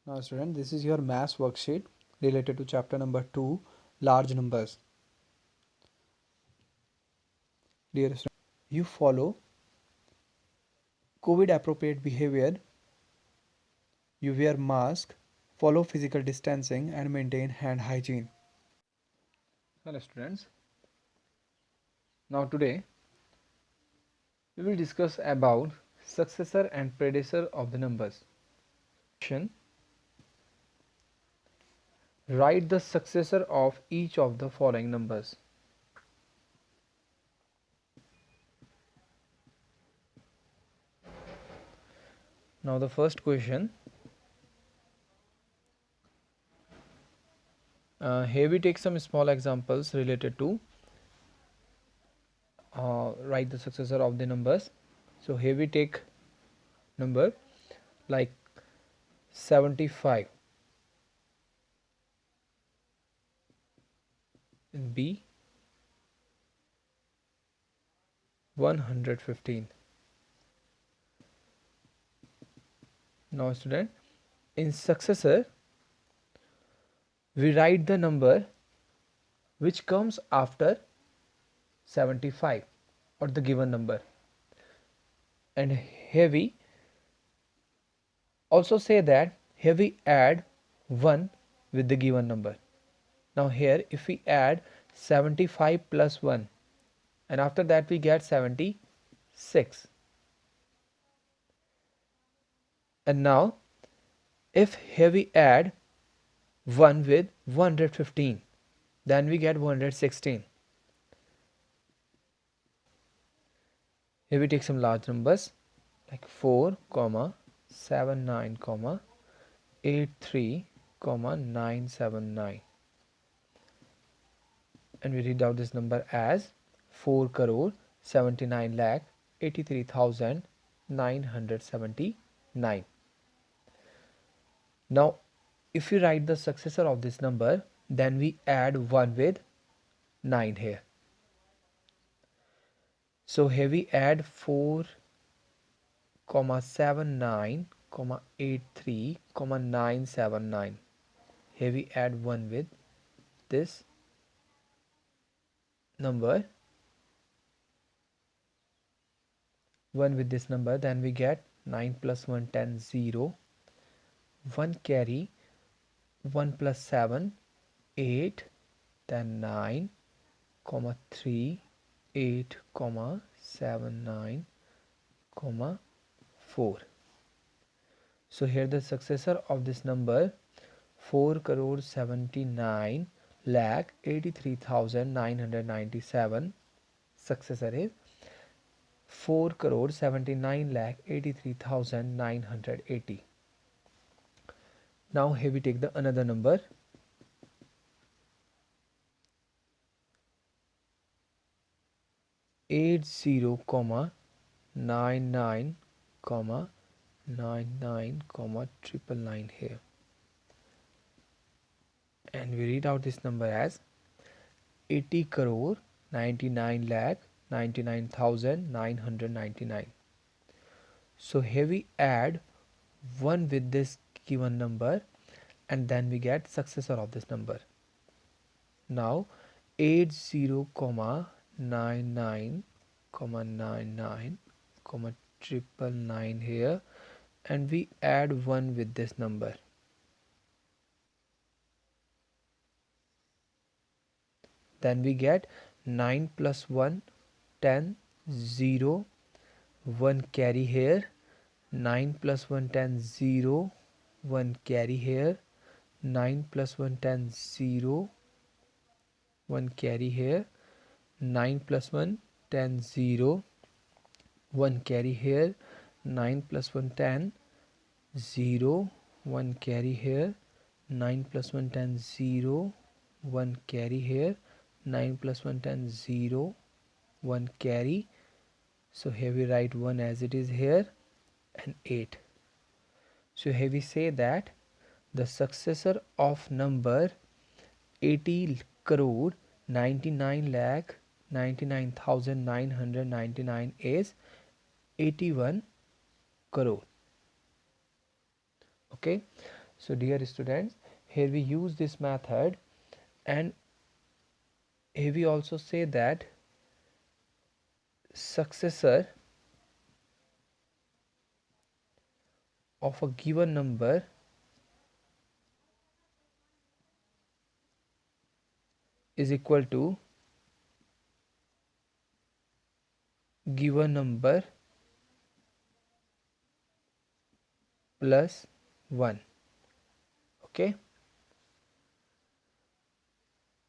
Now student, this is your maths worksheet related to chapter number 2, large numbers. Dear student, you follow COVID appropriate behavior, you wear mask, follow physical distancing and maintain hand hygiene. Hello students, now today we will discuss about successor and predecessor of the numbers. Write the successor of each of the following numbers. Now the first question, here we take some small examples related to write the successor of the numbers. So here we take number like 75 and B 115. Now student, in successor we write the number which comes after 75 or the given number, and here we also say that here we add 1 with the given number. Now here if we add 75 plus 1 and after that we get 76, and now if here we add 1 with 115, then we get 116. Here we take some large numbers like 4, 79, 83, 979, and we read out this number as 4 crore 79 lakh 83,979. Now if we write the successor of this number, then we add 1 with 9 here. So here we add 4, 79, 83, 979. Here we add 1 with this number, then we get 9 plus 1 10 0, 1 carry, 1 plus 7 8, then 9, 3 8, 7 9, 4. So here the successor of this number 4 crore 79 lakh 83,997, successor is 4 crore 79 lakh 83,980. Now here we take the another number 80, 99, 99, 999 here, and we read out this number as 80 crore 99 lakh 99,999. So here we add 1 with this given number and then we get successor of this number. Now 80, 99, 99, 999 here, and we add 1 with this number. Then we get 9 plus 1 10 0, 1 carry here, 9 plus 1 10 0, 1 carry here, 9 plus 1 10 0, 1 carry here, 9 plus 1 10 0, 1 carry here, 9 plus 1 10 0, 1 carry here, 9 plus 1 10 0, 1 carry here, 9 plus 1 10 0, 1 carry. So here we write 1 as it is here and 8. So here we say that the successor of number 80 crore 99 lakh 99,999 is 81 crore. Okay, So dear students, here we use this method, and here we also say that successor of a given number is equal to given number plus 1. Okay,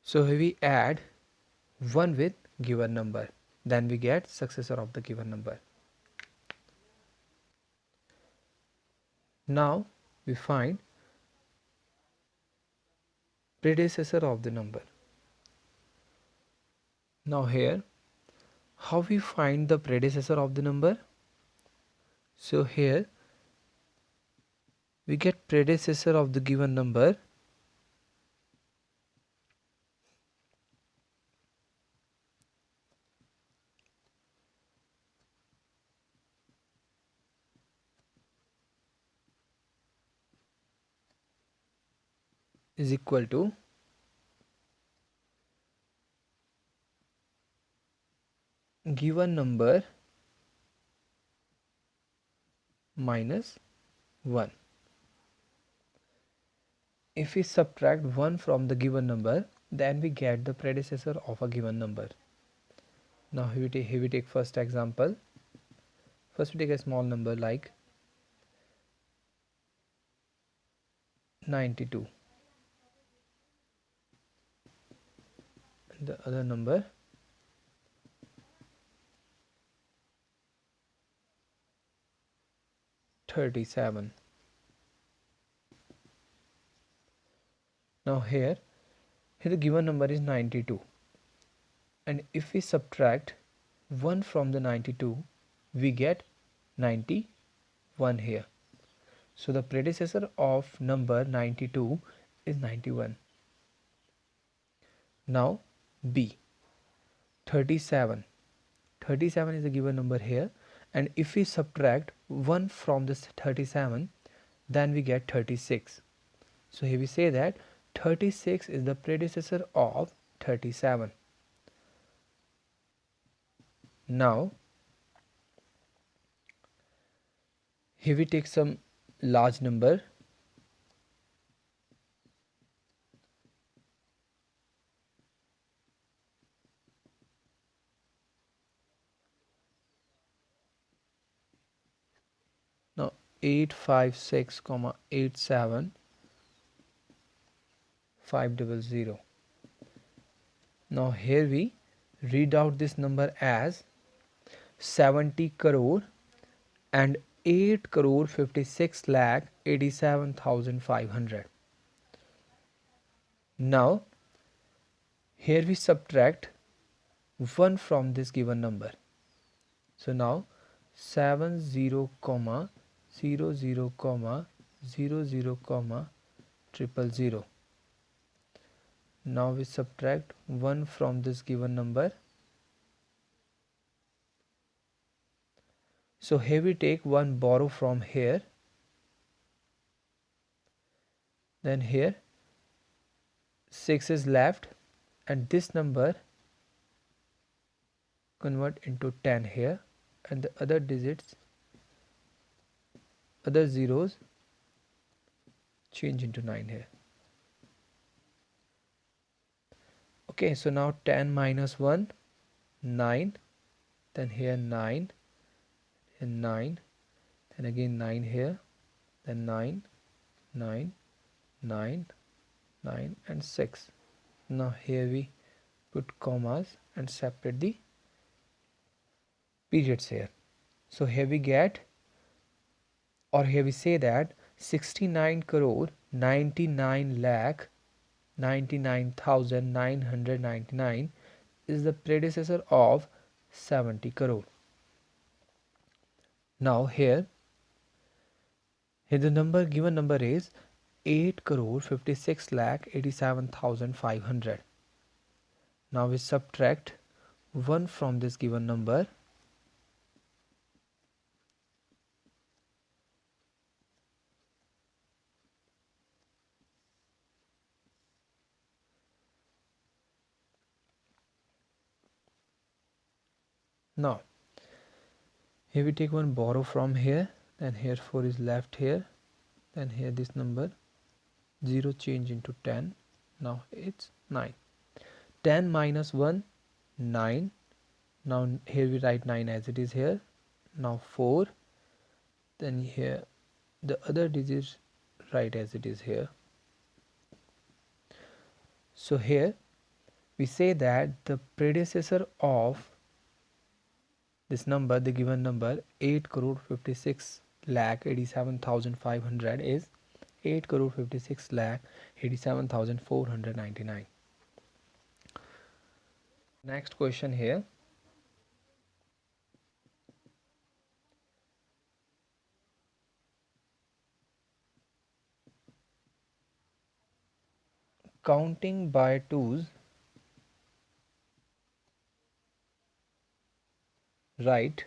so here we add 1 with given number, then we get successor of the given number. Now we find predecessor of the number. Now here, how we find the predecessor of the number? So here we get predecessor of the given number is equal to given number minus 1. If we subtract 1 from the given number, then we get the predecessor of a given number. Now here we take first example. First we take a small number like 92, and the other number 37. Now here the given number is 92, and if we subtract 1 from the 92, we get 91 here. So the predecessor of number 92 is 91. Now B, 37. 37 is a given number here, and if we subtract 1 from this 37, then we get 36. So here we say that 36 is the predecessor of 37. Now here we take some large number. Now 856,87500. Now here we read out this number as 70 crore and 8 crore 56 lakh 87,500. Now here we subtract 1 from this given number. So now 70 comma 00 comma 00 comma 000. Now we subtract 1 from this given number. So here we take 1 borrow from here, then here 6 is left, and this number convert into 10 here, and the other digits, other zeros change into 9 here. Okay, so now 10 minus 1, 9, then here 9 and 9, then again 9 here, then 9, 9, 9, 9 and 6. Now here we put commas and separate the periods here. So here we get, or here we say that 69 crore 99 lakh 99,999 is the predecessor of 70 crore. Now here the number given number is 8 crore 56 lakh 87,500. Now we subtract 1 from this given number. Now here we take one borrow from here, then here 4 is left here, then here this number 0 change into 10. Now it's 9. 10 minus 1, 9. Now here we write 9 as it is here. Now 4, then here the other digits write as it is here. So here we say that the predecessor of this number, the given number 8 crore 56 lakh 87,500 is 8 crore 56 lakh 87,499. Next question here. Counting by twos, write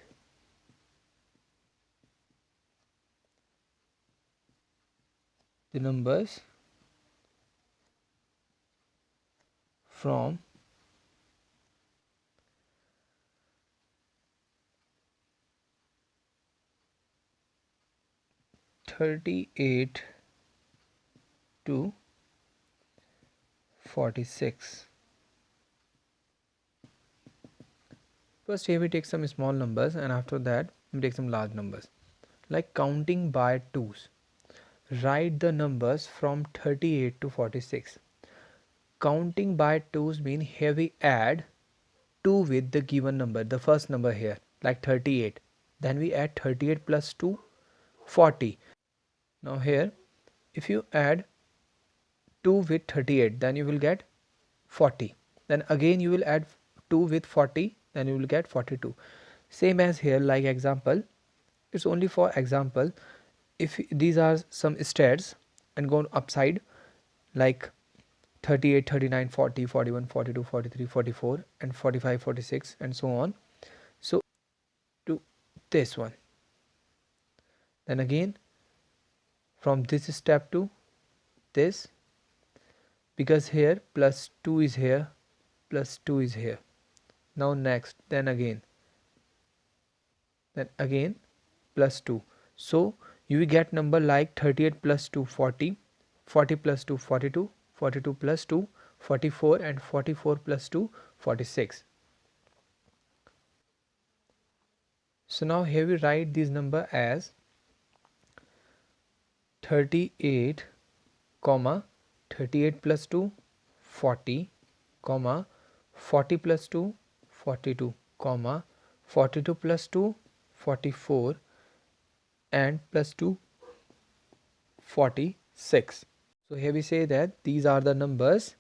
the numbers from 38 to 46. First here we take some small numbers and after that we take some large numbers. Like counting by twos, write the numbers from 38 to 46. Counting by twos mean here we add 2 with the given number, the first number here, like 38. Then we add 38 plus 2, 40. Now here if you add 2 with 38, then you will get 40. Then again you will add 2 with 40, then you will get 42. Same as here, like example, it's only for example. If these are some stairs and go upside, like 38, 39, 40, 41, 42, 43, 44 and 45, 46 and so on, so to this one, then again from this step to this, because here plus 2 is here, plus 2 is here. Now next, then again plus 2. So you will get number like 38 plus 2 40, 40 plus 2 42, 42 plus 2 44 and 44 plus 2 46. So now here we write this number as 38 comma 38 plus 2 40 comma 40 plus 2 42 comma 42 plus 2 44 and plus 2 46. So here we say that these are the numbers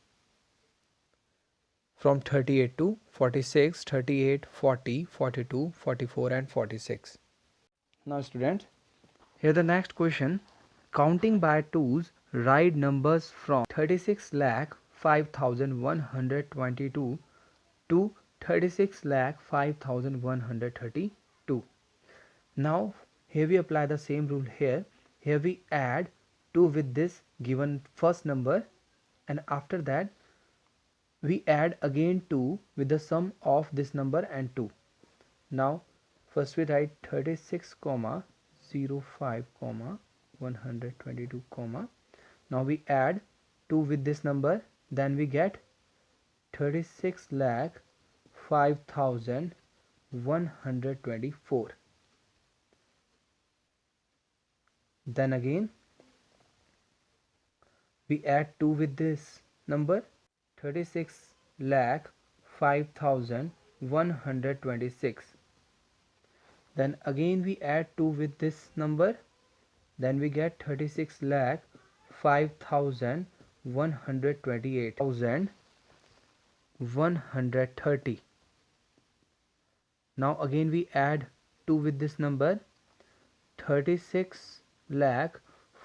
from 38 to 46, 38, 40, 42, 44 and 46. Now students, here the next question. Counting by twos, write numbers from 36 lakh 5,122 to 36 lakh 5,132. Now here we apply the same rule here. Here we add 2 with this given first number and after that we add again 2 with the sum of this number and 2. Now first we write 36 comma 05 comma 122 comma. Now we add 2 with this number, then we get 36 lakh 5,124. Then again we add 2 with this number, 36 lakh 5,126. Then again we add 2 with this number, then we get 36 lakh 5,128,130. Now again we add 2 with this number, 36 lakh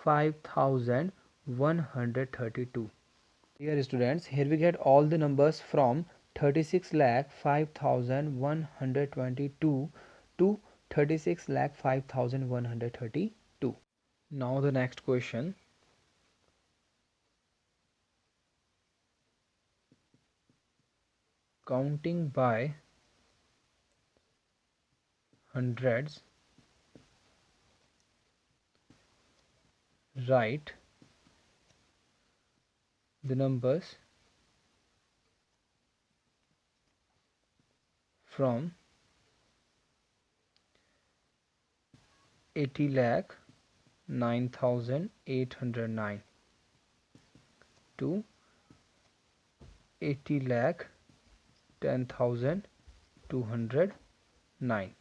5,132. Dear students, here we get all the numbers from 36 lakh 5,122 to 36 lakh 5,132. Now the next question. Counting by hundreds, write the numbers from 80 lakh 9,809 to 80 lakh 10,209.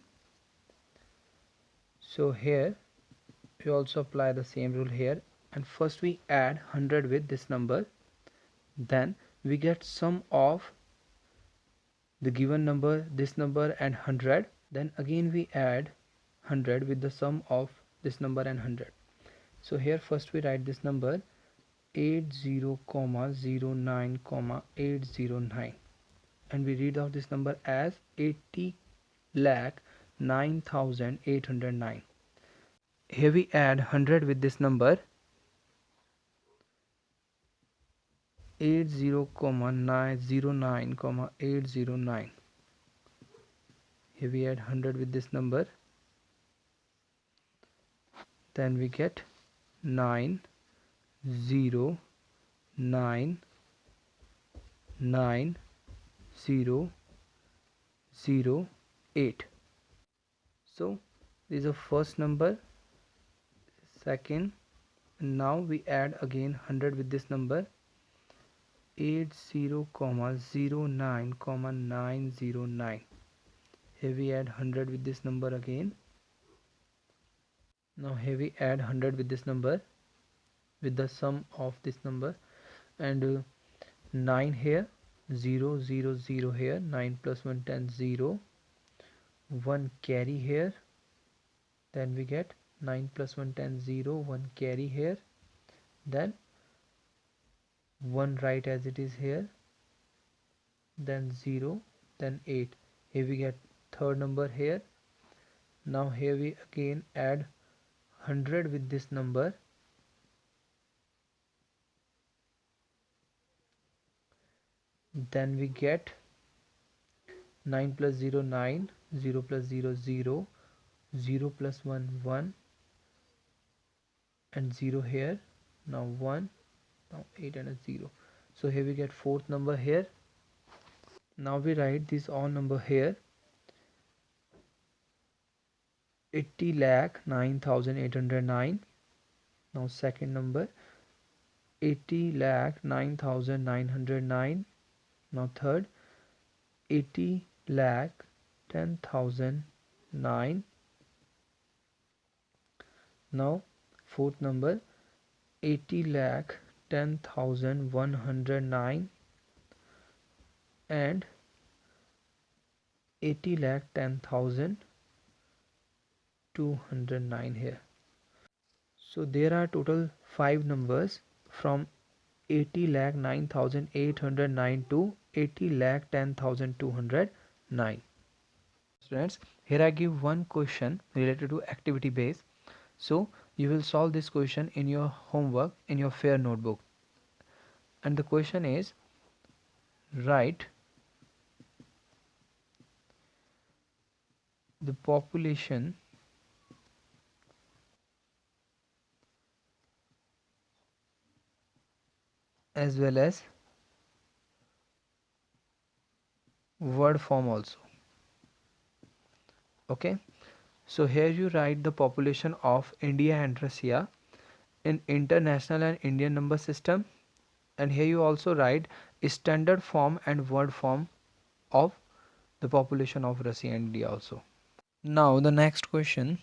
So here we also apply the same rule here, and first we add 100 with this number, then we get sum of the given number, this number and 100, then again we add 100 with the sum of this number and 100. So here first we write this number 80,09,809, and we read out this number as 80 lakh 9,809. Here we add 100 with this number 80,909,809. Here we add 100 with this number, then we get 909,008. So this is the first number, second, and now we add again 100 with this number 80,09,909. Here we add 100 with this number again. Now here we add 100 with this number with the sum of this number, and 9 here, 0 0 0 here, 9 plus 1 10 0, 1 carry here, then we get 9 plus 1 10 0, 1 carry here, then 1 write as it is here, then 0, then 8. Here we get third number here. Now here we again add 100 with this number, then we get 9 plus 0 9, 0 plus 0 0, 0 plus 1 1, and 0 here, now 1, now 8 and a 0. So here we get fourth number here. Now we write this all number here 80 lakh 9,809. Now second number 80 lakh 9,909. Now third 80 lakh 10,009. Now fourth number 80 lakh 10,109 and 80 lakh 10,209 here. So there are total 5 numbers from 80 lakh 9,809 to 80 lakh 10,209. Students, here I give one question related to activity base. So you will solve this question in your homework in your fair notebook, and the question is, write the population as well as word form also. Okay, so here you write the population of India and Russia in international and Indian number system, and here you also write standard form and word form of the population of Russia and India also. Now the next question.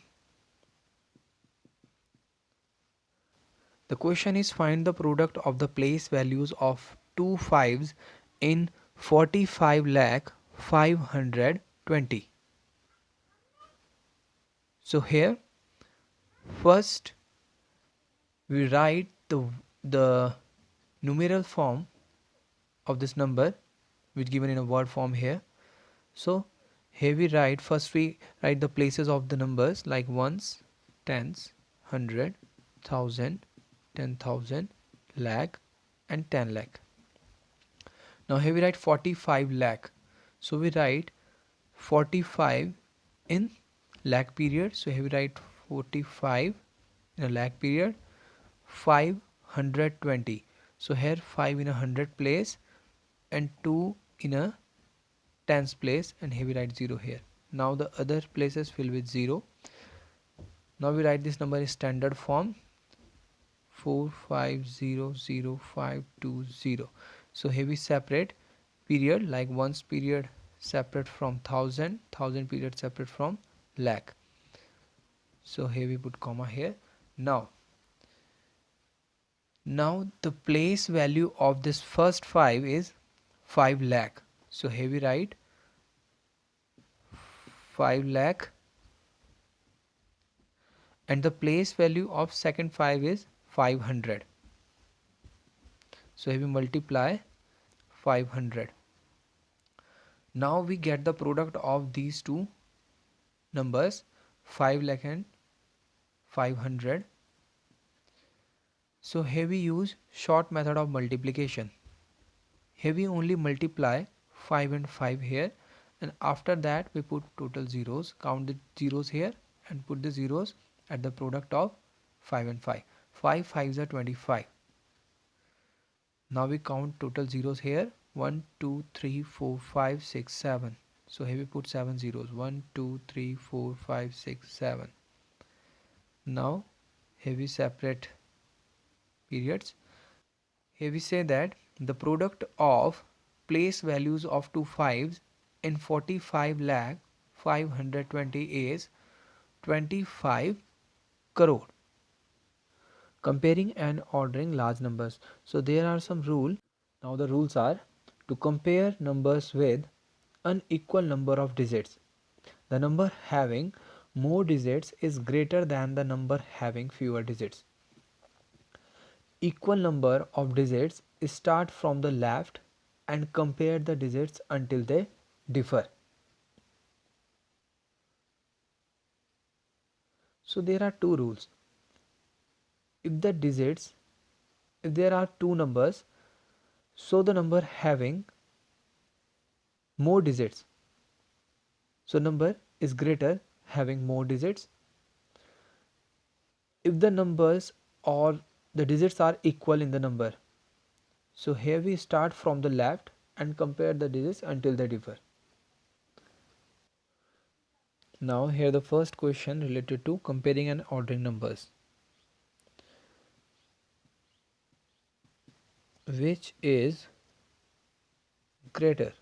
The question is, find the product of the place values of two fives in 45 lakh 520. So here first we write the numeral form of this number which given in a word form here. So here we write, first we write the places of the numbers like ones, tens, 100, 1000, 10,000, lakh and 10 lakh. Now here we write 45 lakh. So we write 45 in lakh period, so here we write 45 in a lakh period, 520. So here 5 in a 100 place and 2 in a tens place, and here we write 0 here. Now the other places fill with 0. Now we write this number in standard form, 4500520. So here we separate period, like ones period separate from thousand, thousand period separate from lakh. So here we put comma here. Now the place value of this first 5 is 5 lakh. So here we write 5 lakh, and the place value of second 5 is 500. So here we multiply 500. Now we get the product of these two numbers, 5 lakh and 500. So here we use short method of multiplication. Here we only multiply 5 and 5 here, and after that we put total zeros, count the zeros here and put the zeros at the product of 5 and 5. 5 5s are 25. Now we count total zeros here, 1 2 3 4 5 6 7. So here we put 7 zeros, 1 2 3 4 5 6 7. Now here we separate periods. Here we say that the product of place values of two fives in 45 lakh 520 is 25 crore. Comparing and ordering large numbers. So there are some rules. Now the rules are to compare numbers with unequal number of digits. The number having more digits is greater than the number having fewer digits. Equal number of digits start from the left and compare the digits until they differ. So there are two rules. If there are two numbers, so the number having more digits, so number is greater having more digits. If the numbers or the digits are equal in the number, so here we start from the left and compare the digits until they differ. Now here the first question related to comparing and ordering numbers. Which is greater?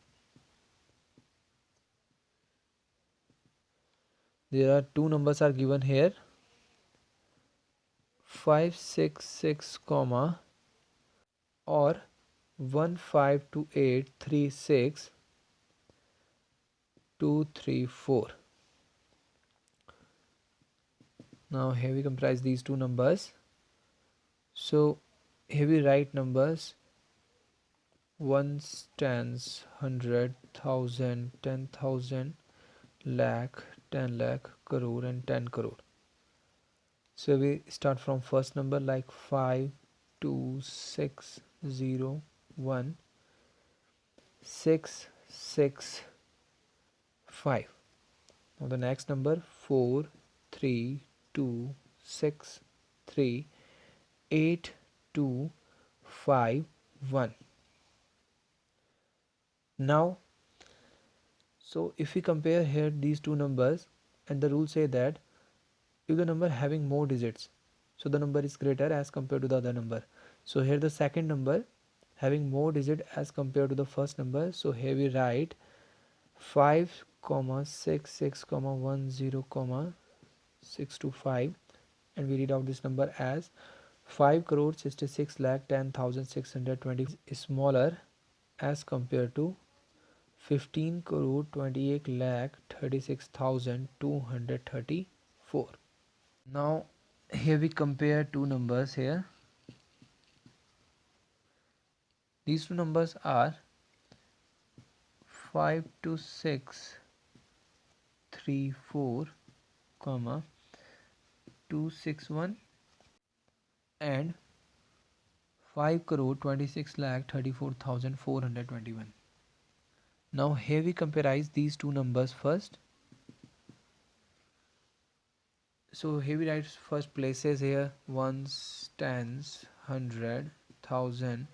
There are two numbers are given here, 566 comma or 152836 234. Now here we comprise these two numbers. So here we write numbers ones, tens, 100, 1000, 10,000, lakh, 10 lakh, crore and 10 crore. So we start from first number like 5 2 6 0 1 6 6 5. Now the next number 4 3 2 6 3 8 2 5 1. Now so if we compare here these two numbers, and the rules say that if the number having more digits, so the number is greater as compared to the other number. So here the second number having more digit as compared to the first number, so here we write 5 comma 6 6 comma 1 0 comma 625, and we read out this number as 5 crore 66 lakh 10,620 is smaller as compared to 15 crore 28 lakh 36,234. Now here we compare two numbers here. These two numbers are 52634 comma 261 and 5 crore 26 lakh 34,421. Now here we comparize these two numbers first. So here we write first places here: ones, tens, hundred, thousand,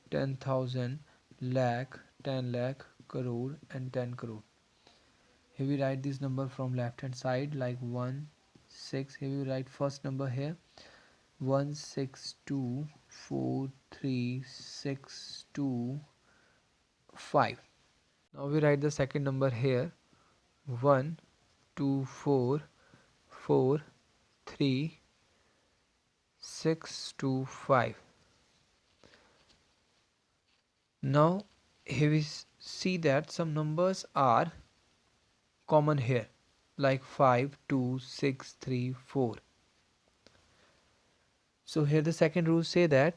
10,000, lakh, 10 lakh, crore, and 10 crore. Here we write this number from left hand side like 1 6. Here we write first number here: 1 6 2 4 3 6 2 5. Now we write the second number here: 1 2 4 4 3 6 2 5. Now here we see that some numbers are common here like 5 2 6 3 4. So here the second rule say that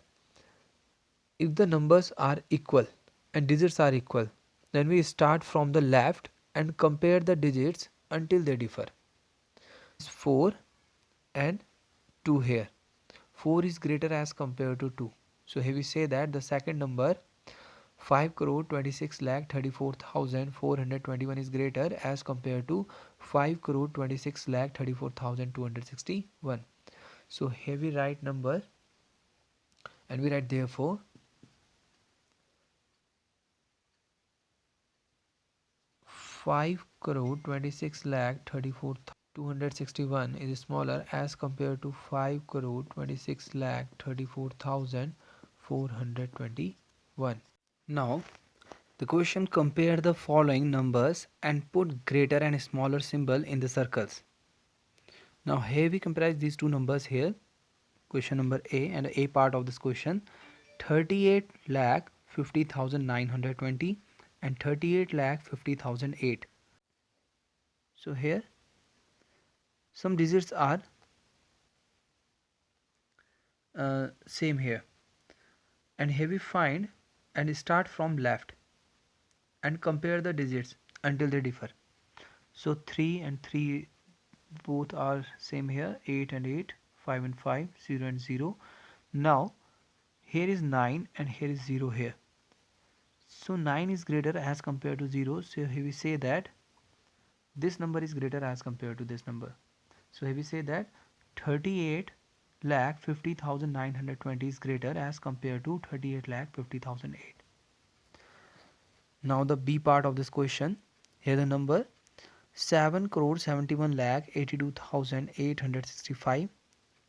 if the numbers are equal and digits are equal, then we start from the left and compare the digits until they differ. 4 and 2 here. 4 is greater as compared to 2. So here we say that the second number 5 crore 26 lakh 34,421 is greater as compared to 5 crore 26 lakh 34,261. So here we write number and we write therefore 5 crore 26 lakh 34,261 is smaller as compared to 5 crore 26 lakh 34,421. Now the question: compare the following numbers and put greater and smaller symbol in the circles. Now here we compare these two numbers here. Question number A and A part of this question: 38 lakh 50,920 and 38 lakh 50,008. So here some digits are same here, and here we find and start from left and compare the digits until they differ. So 3 and 3 both are same here, 8 and 8, 5 and 5, 0 and 0. Now here is 9 and here is 0 here. So 9 is greater as compared to 0. So here we say that this number is greater as compared to this number. So here we say that 38 lakh 50,920 is greater as compared to 38 lakh 50,008. Now the B part of this question, here the number 7 crore 71 lakh 82,865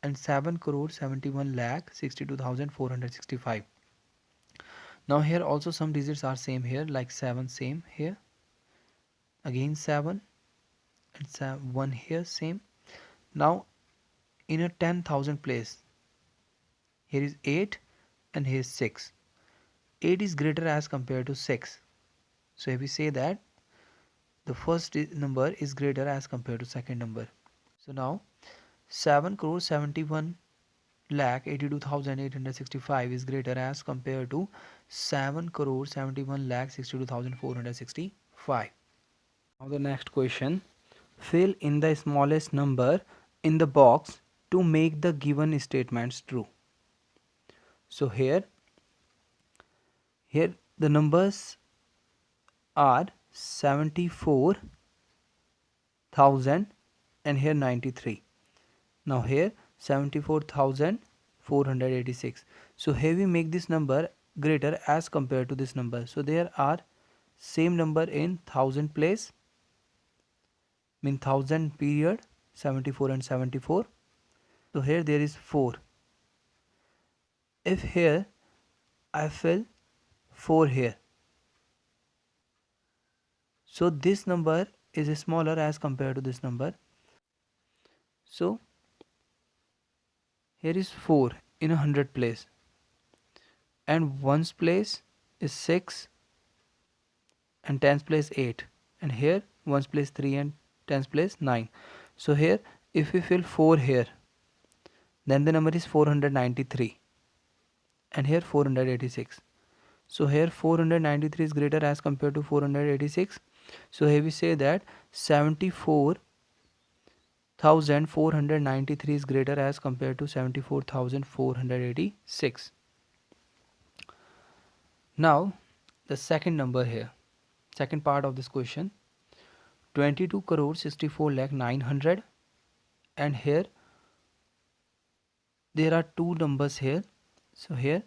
and 7 crore 71 lakh 62,465. Now here also some digits are same here, like 7 same here, again 7 and 1 here same. Now in a 10,000 place, here is 8 and here is 6. 8 is greater as compared to 6. So if we say that the first number is greater as compared to second number. So now 7 crore 71 lakh 82,865 is greater as compared to 7 crore 71 lakh 62,465. Now the next question: fill in the smallest number in the box to make the given statements true. So here the numbers are 74,000 and here 93. Now here 74,486. So here we make this number greater as compared to this number. So there are same number in 1000 place, mean 1000 period, 74 and 74. So here there is 4. If here I fill 4 here, so this number is smaller as compared to this number. So here is 4 in 100 place and 1's place is 6 and 10's place 8, and here 1's place 3 and 10's place 9. So here if we fill 4 here, then the number is 493 and here 486. So here 493 is greater as compared to 486. So here we say that 74,493 is greater as compared to 74,486. Now the second number here, second part of this question: 22 crore 64 lakh 900 and here there are two numbers here. So here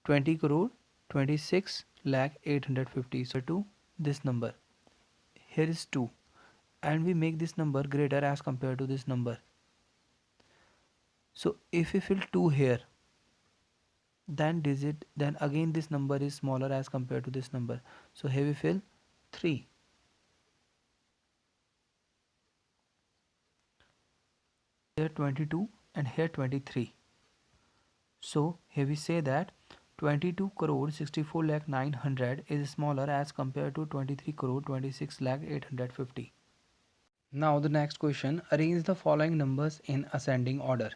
20 crore 26 lakh 850, so to this number here is 2, and we make this number greater as compared to this number. So if we fill 2 here, then again this number is smaller as compared to this number. So here we fill 3. Here 22 and here 23. So here we say that 22 crore 64 lakh 900 is smaller as compared to 23 crore 26 lakh 850. Now the next question, arrange the following numbers in ascending order.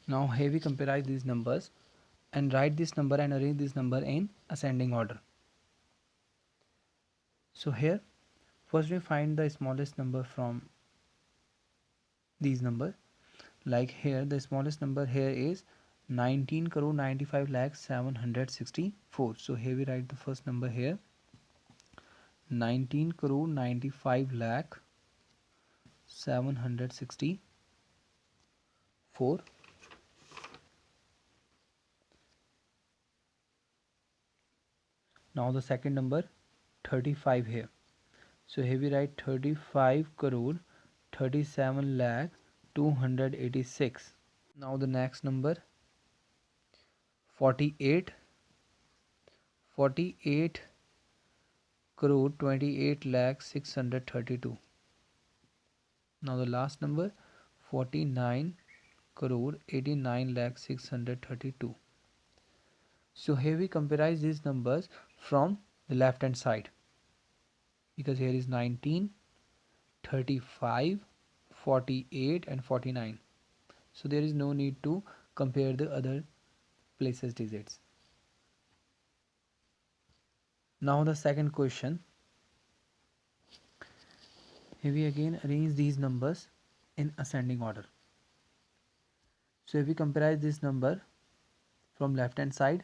Now here we compare these numbers and write this number and arrange this number in ascending order. So here first we find the smallest number from these numbers. Like here the smallest number here is 19 crore 95 lakh 764. So here we write the first number here, 19 crore 95 lakh 764. Now the second number 35 here. So here we write 35 crore 37 lakh 286. Now the next number 48 crore 28 lakh 632. Now the last number 49 crore 89 lakh 632. So here we compare these numbers from the left hand side, because here is 19, 35, 48 and 49. So there is no need to compare the other places digits. Now the second question, here we again arrange these numbers in ascending order. So if we compare this number from left hand side,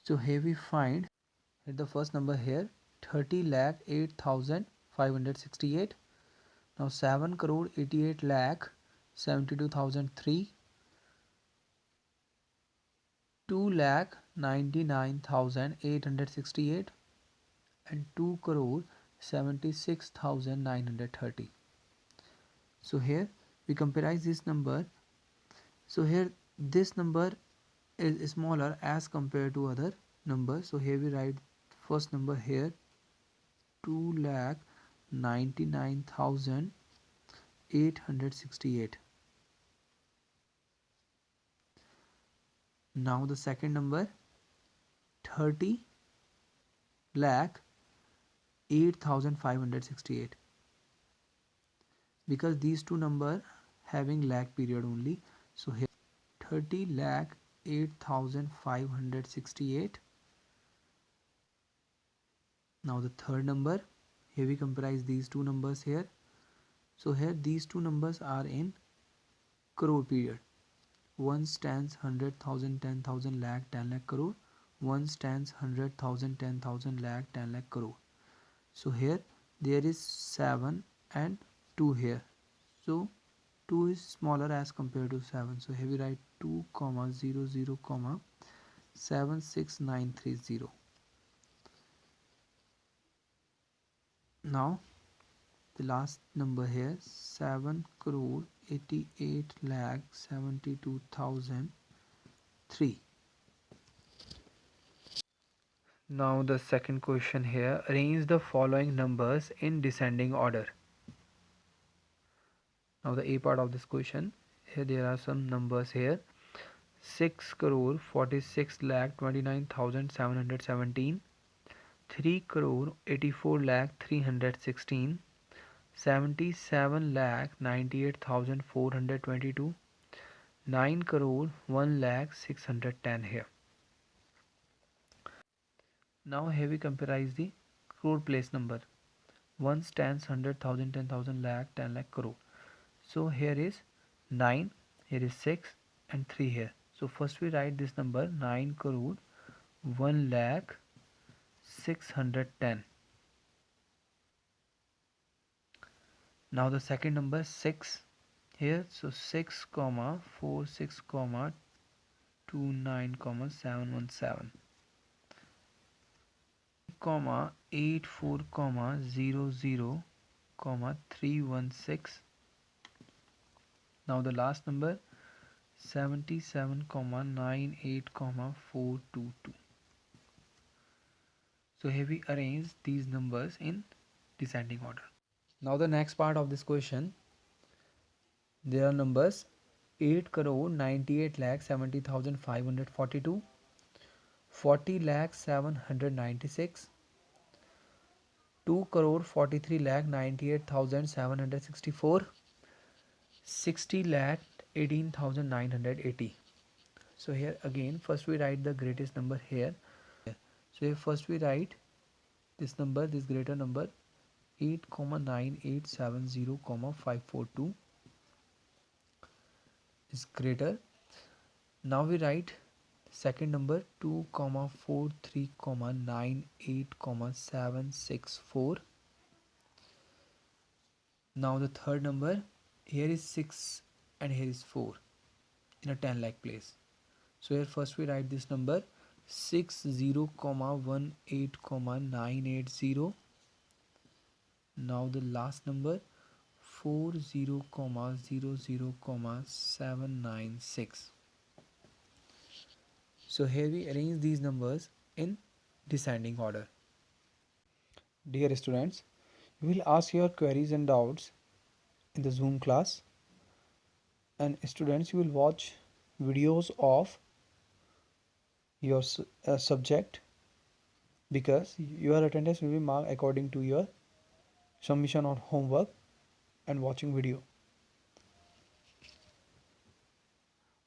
so here we find the first number here 30 lakh 8,568. Now 7 crore 88 lakh 72,003, 2 lakh 99,868 and 2 crore 76,930. So here we compare this number. So here this number is smaller as compared to other numbers. So here we write first number here 2 lakh 99,868. Now the second number 30 lakh 8,568, because these two numbers having lag period only. So here 30 lakh 8,568. Now the third number, here we comprise these two numbers here. So here these two numbers are in crore period. One stands 100,000, 10,000, lakh, 10 lakh crore. One stands 100,000, 10,000, lakh, 10 lakh crore. So here there is 7 and 2 here. So 2 is smaller as compared to 7. So here we write 2, 0, 0, 76930. Now the last number here 7 crore 88 lakh 72,003. Now the second question here, arrange the following numbers in descending order. Now the A part of this question, here there are some numbers here. 6 crore 46 lakh 29,717, 3 crore 84 lakh 316, 77 lakh 98,422, 9 crore 1 lakh 610 here. Now here we compare the crore place number. 1 stands 100,000, 10,000, lakh, 10 lakh crore. So here is 9, here is 6 and 3 here. So first we write this number 9 crore 1 lakh 610. Now the second number 6 here, so 6 comma 46 comma 29 comma 717 comma 84 comma 00 comma 316. Now the last number 77 comma 98 comma 422. So here we arrange these numbers in descending order. Now the next part of this question, there are numbers 8 crore 98 lakh 70,542, 40 lakh 796, 2 crore 43 lakh 98,764, 60 lakh 18,980. So here again first we write the greatest number here. So here first we write this number, this greater number 8,9870,542 is greater. Now we write second number 2,43,98,764. Now the third number, here is 6 and here is 4 in a 10 lakh place. So here first we write this number 60,18,980. Now the last number 40,00,796. So here we arrange these numbers in descending order. Dear students, you will ask your queries and doubts in the Zoom class, and students, you will watch videos of your subject, because your attendance will be marked according to your submission on homework and watching video.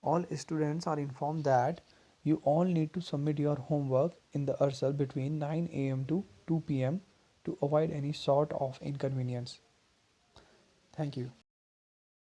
All students are informed that you all need to submit your homework in the URSAL between 9 AM to 2 PM to avoid any sort of inconvenience. Thank you.